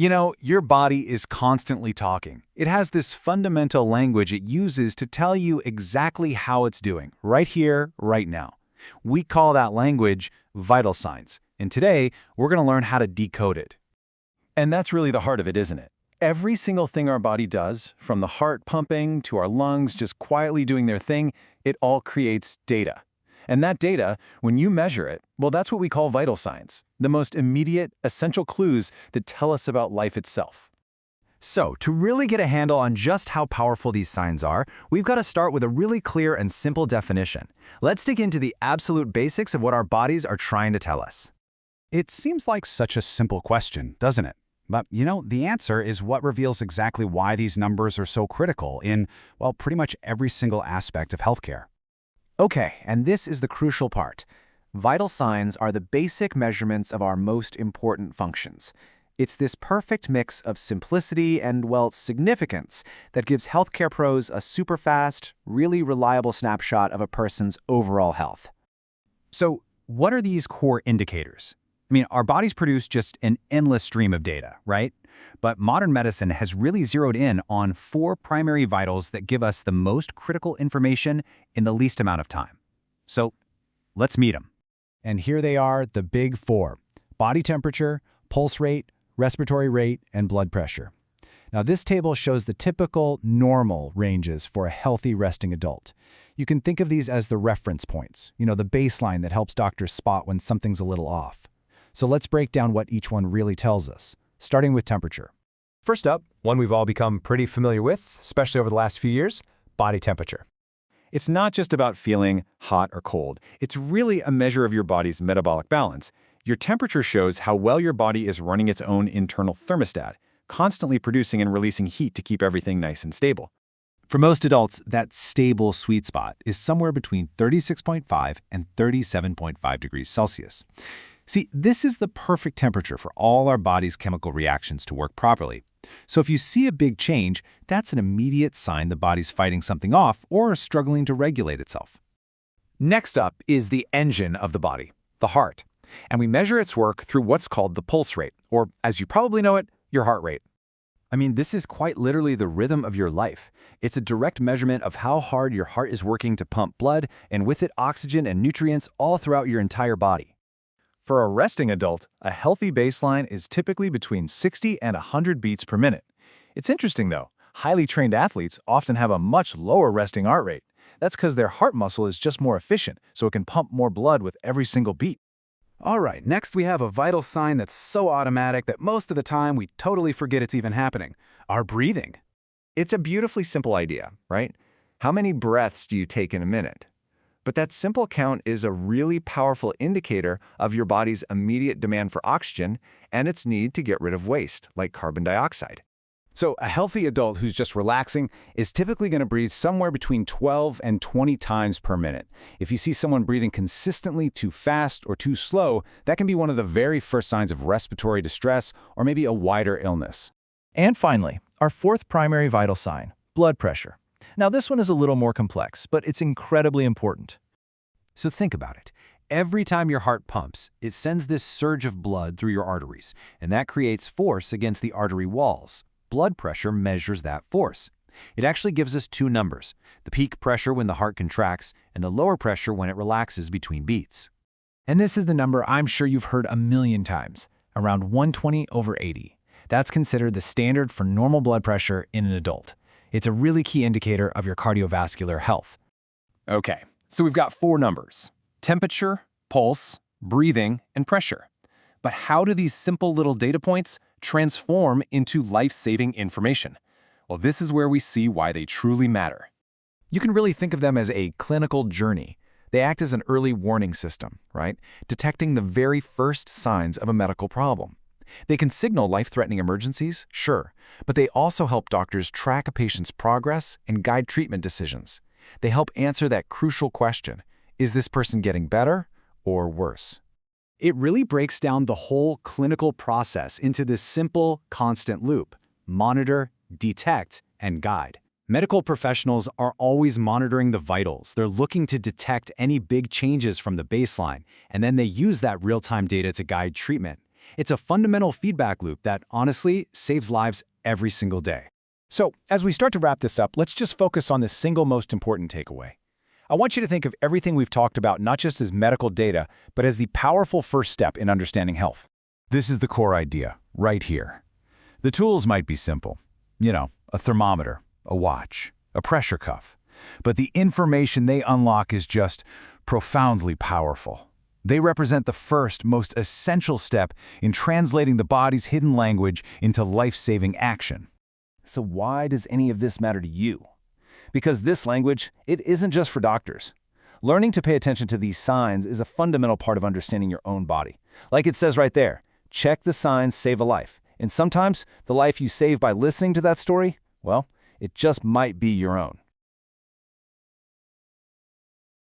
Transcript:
You know, your body is constantly talking. It has this fundamental language it uses to tell you exactly how it's doing, right here, right now. We call that language vital signs, and today we're going to learn how to decode it. And that's really the heart of it, isn't it? Every single thing our body does, from the heart pumping to our lungs just quietly doing their thing, it all creates data. And that data, when you measure it, well, that's what we call vital signs, the most immediate, essential clues that tell us about life itself. So, to really get a handle on just how powerful these signs are, we've got to start with a really clear and simple definition. Let's dig into the absolute basics of what our bodies are trying to tell us. It seems like such a simple question, doesn't it? But, the answer is what reveals exactly why these numbers are so critical in, well, pretty much every single aspect of healthcare. Okay, and this is the crucial part. Vital signs are the basic measurements of our most important functions. It's this perfect mix of simplicity and, well, significance that gives healthcare pros a super fast, really reliable snapshot of a person's overall health. So, what are these core indicators? Our bodies produce just an endless stream of data, right? But modern medicine has really zeroed in on 4 primary vitals that give us the most critical information in the least amount of time. So, let's meet them. And here they are, the big 4: body temperature, pulse rate, respiratory rate, and blood pressure. Now, this table shows the typical normal ranges for a healthy resting adult. You can think of these as the reference points, the baseline that helps doctors spot when something's a little off. So let's break down what each one really tells us, starting with temperature. First up, one we've all become pretty familiar with, especially over the last few years, body temperature. It's not just about feeling hot or cold. It's really a measure of your body's metabolic balance. Your temperature shows how well your body is running its own internal thermostat, constantly producing and releasing heat to keep everything nice and stable. For most adults, that stable sweet spot is somewhere between 36.5 and 37.5 degrees Celsius. See, this is the perfect temperature for all our body's chemical reactions to work properly. So if you see a big change, that's an immediate sign the body's fighting something off or struggling to regulate itself. Next up is the engine of the body, the heart. And we measure its work through what's called the pulse rate, or as you probably know it, your heart rate. This is quite literally the rhythm of your life. It's a direct measurement of how hard your heart is working to pump blood, and with it oxygen and nutrients all throughout your entire body. For a resting adult, a healthy baseline is typically between 60 and 100 beats per minute. It's interesting, though. Highly trained athletes often have a much lower resting heart rate. That's because their heart muscle is just more efficient, so it can pump more blood with every single beat. All right, next we have a vital sign that's so automatic that most of the time we totally forget it's even happening: our breathing. It's a beautifully simple idea, right? How many breaths do you take in a minute? But that simple count is a really powerful indicator of your body's immediate demand for oxygen and its need to get rid of waste, like carbon dioxide. So a healthy adult who's just relaxing is typically going to breathe somewhere between 12 and 20 times per minute. If you see someone breathing consistently too fast or too slow, that can be one of the very first signs of respiratory distress or maybe a wider illness. And finally, our 4th primary vital sign, blood pressure. Now, this one is a little more complex, but it's incredibly important. So think about it. Every time your heart pumps, it sends this surge of blood through your arteries, and that creates force against the artery walls. Blood pressure measures that force. It actually gives us 2 numbers: the peak pressure when the heart contracts and the lower pressure when it relaxes between beats. And this is the number I'm sure you've heard a million times, around 120/80. That's considered the standard for normal blood pressure in an adult. It's a really key indicator of your cardiovascular health. Okay, so we've got 4 numbers: temperature, pulse, breathing, and pressure. But how do these simple little data points transform into life-saving information? Well, this is where we see why they truly matter. You can really think of them as a clinical journey. They act as an early warning system, right? Detecting the very first signs of a medical problem. They can signal life-threatening emergencies, sure, but they also help doctors track a patient's progress and guide treatment decisions. They help answer that crucial question: is this person getting better or worse? It really breaks down the whole clinical process into this simple, constant loop: monitor, detect, and guide. Medical professionals are always monitoring the vitals. They're looking to detect any big changes from the baseline, and then they use that real-time data to guide treatment. It's a fundamental feedback loop that, honestly, saves lives every single day. So, as we start to wrap this up, let's just focus on the single most important takeaway. I want you to think of everything we've talked about not just as medical data, but as the powerful first step in understanding health. This is the core idea, right here. The tools might be simple. You know, a thermometer, a watch, a pressure cuff. But the information they unlock is just profoundly powerful. They represent the first, most essential step in translating the body's hidden language into life-saving action. So why does any of this matter to you? Because this language, it isn't just for doctors. Learning to pay attention to these signs is a fundamental part of understanding your own body. Like it says right there, check the signs, save a life. And sometimes the life you save by listening to that story, well, it just might be your own.